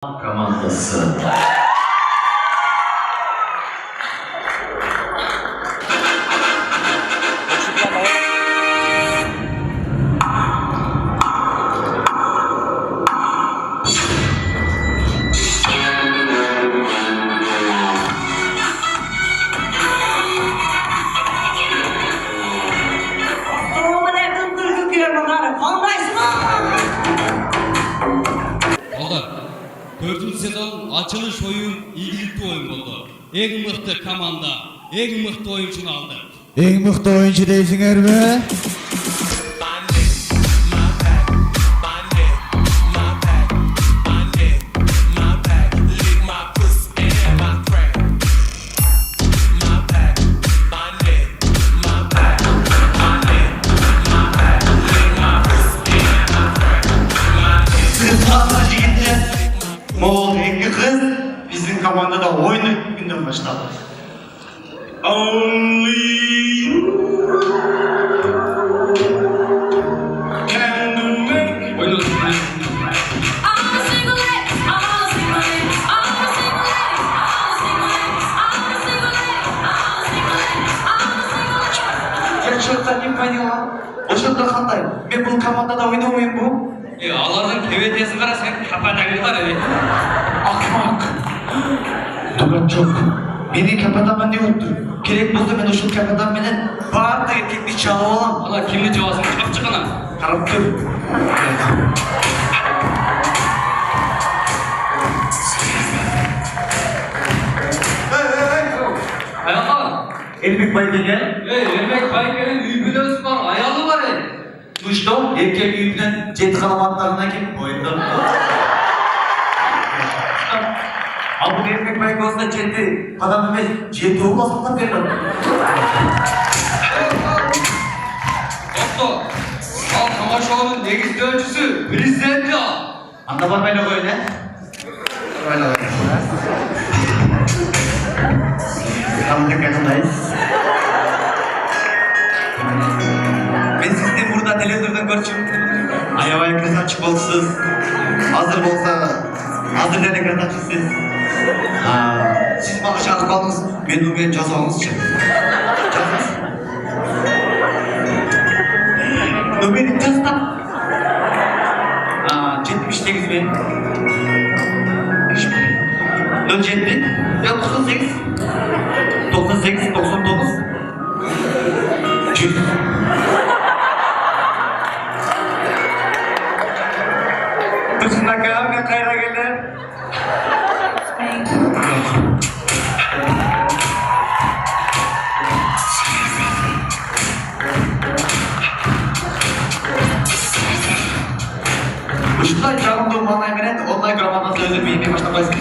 командасы. Dördüncü sezon açılış oyun ilgilikli oyun oldu. En mıhtı komanda, en mıhtı oyuncunu aldı. En mıhtı oyuncu değilsinler mi? Moğol rengi kız bizim komandada oyunu günden başladı. Only you can make. Oyun Gerçekten ne payı Oşakta kanday. Ben bu komandada oynamayayım bu. Alardan kevetiyesi kara sen kapatagını var ya. Akmak. Duran çok. Beni kapataman diyordu. Gerek bulsa ben oşul kapatan beni bağır da erkekli çağla olam. Allah kimli cevasını çap çıkana. Karap kır. Ayağa. Elbik bayda gel. Yemek kaygının üybülöz var, ayağı var ya. Duşta erkek yüzünden cet kalamatlarına gelip boyundan. Abi bu erkek bayda olsa cetti. Adam emez. Cetti olmasın da verir. Doktor. Al Kamaşoğlu'nun negizli ölçüsü. Prezidenti al. Anda var böyle böyle. Böyle böyle. Tam yakındayız. Ben sizi burada televizyondan görüşüm. Ayava ekran açık olsun. Hazır olsa hazır den ekran açıksınız. Siz bana şarkı kaldınız. Ben de benim cazağınız için. Cazağınız. Numarik cazda. 78 bin. 47. Ya 98. 98, 99. 100. Dışında kalan ve kayra gelir. Uşular canımda bana eminet, onlar gramada sözü bir başta başka.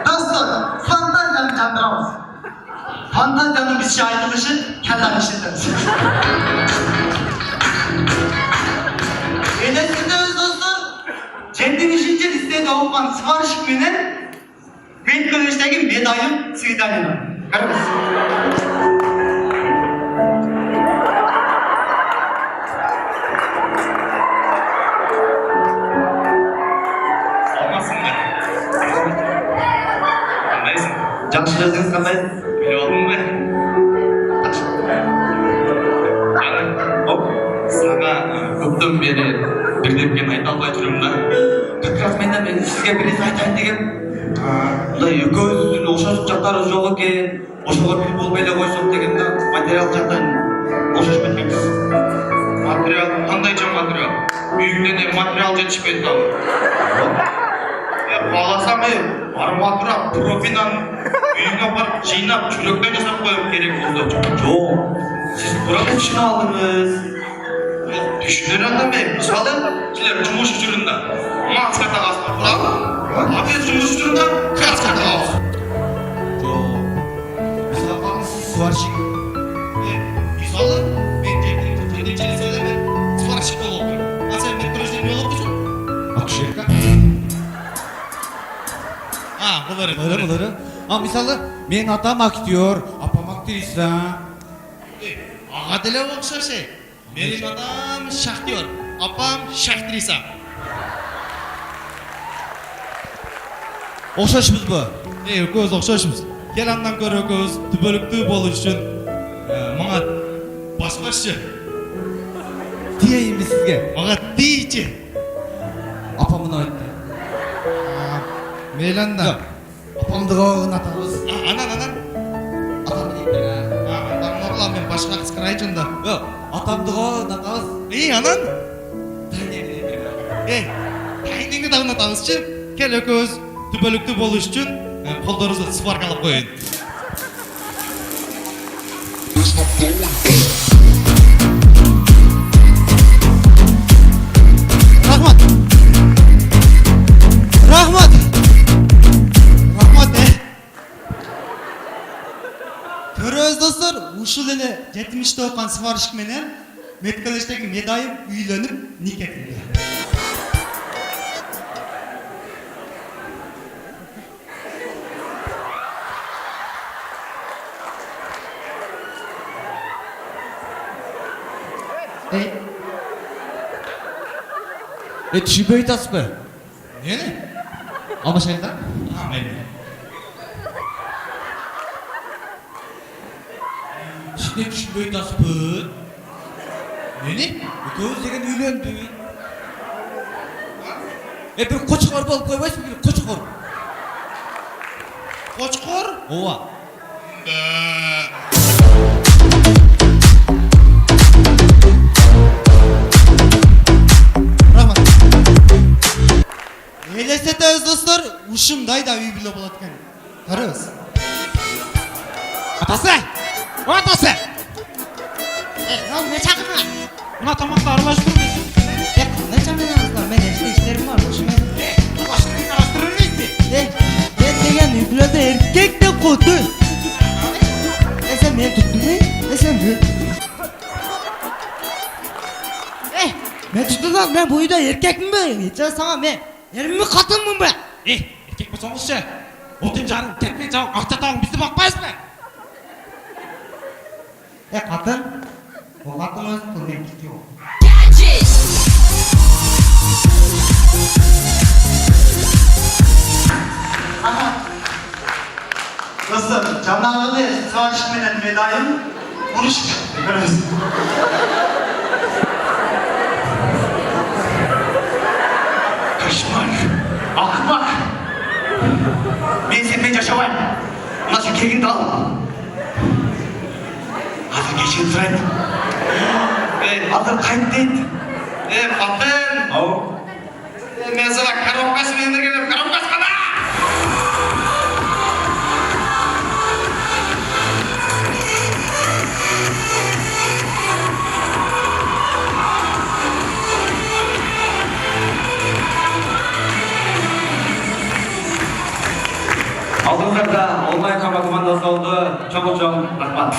Dostlar, fantazyanın candıramaz. Fantazyanın biz şahitmişi, kendi işinden. Enesiniz dostlar, kendi işince listeye doğupan sipariş gününe ben kılıçtaki medalyım Svidalya'na. Görmüş. Жақсы жаздыңыз қандай? Öyle oldu mu be? Sana көптен beri bir депкен айта албай жүрмін да. Рахмет, мен сізге біраз айтайын дегем. Мындай екеуіміздің ұқсас жақтары жоқ екен. Ошоға бир болмай эле койсок деген да материал жактан бошошуп кеткенбиз. Материал, қандай жа материал? Үйіңде материал жетішпейді там. Баласам барма тұрап, профинан үйіңе барып жинап, жүректен жасап қойып керек болды. Жоқ, сіз бұрын түсіне алдыңыз. Düşünür anda be, мысалы, сілер жұмыс жүріңдер. Маска тағасына тұрап, Abi жұмыс тұрында краска қалауыз. Мысалға сварщик. Мысалы, мен жерден желеселермен сварщик болып отырмын. А сен метрожден не болып тұрсың? Акушерка. Бұлары. Мысалы, мен атам актер, апам актриса. Аға ділі оқшашы. Менің атам шахтер, апам шахтриса. Оқшашымыз ба? Көз оқшашымыз. Кел андан көрі көз түбөлікті болу үшін маңа басқашы. Тиейін бі сізге. Маңа дейчі. Апамын айтты. Мейланда. Апамды қоғын атамыз. Анан. Атамын еңдіға. Андан нұрла мен башқа қысқыр айтшында. Атамды қоғын атамыз. Анан? Тайнеңді Тайнеңді дағын атамызшы. Кел көз түбөлікті болу үшін қолдарыңызды сваркалап қойын. Рахмат. Көрөз достор, ушул эле 70-те окуган сварщик менен Меткалештеги медайым үйлөнүп нике кылды. Түшінбей айтасыз ба? Нені? Алмашайда? Түшінбей айтасыз ба? Нені? Көз деген үйленді. Бір қочқор болып қоймайсыз ба? Қочқор. Қочқор? Ова. Елестетебиз достор, ушундай да үй бүлө болот экен. Карабыз. Атасы! Атасы! Не чакырдың? Мына тамақты аралаштырып Кандай чакырдыңыздар? Мен иштерим бар, ошомен. Мен деген үй бүлөдө эркек деп койду. Сен мен туттум, сен мен туттум, мен bu үйдө эркекмин бе? Сага мен Ерімі қатынмын бе? Еркек болсаңызшы, отын жарым, текмен жауын, ақтатауын бізді бақпайыз ба? Қатын? Ол қатын өзін қылмен кетке ол. Dostlar, canlarını savaşmayla medayım konuşup görürüz. Kaşmak, akmak. Ben seninle yaşamayım. Nasıl kegin dal? Hazır geçin süren. Hazır kayıp değil. Қатын! Ау. Мен саған коробкасымен ендіргенім, коробкасы қада! Алдыңыздарда онлайн командасы oldu. Çok rахмат.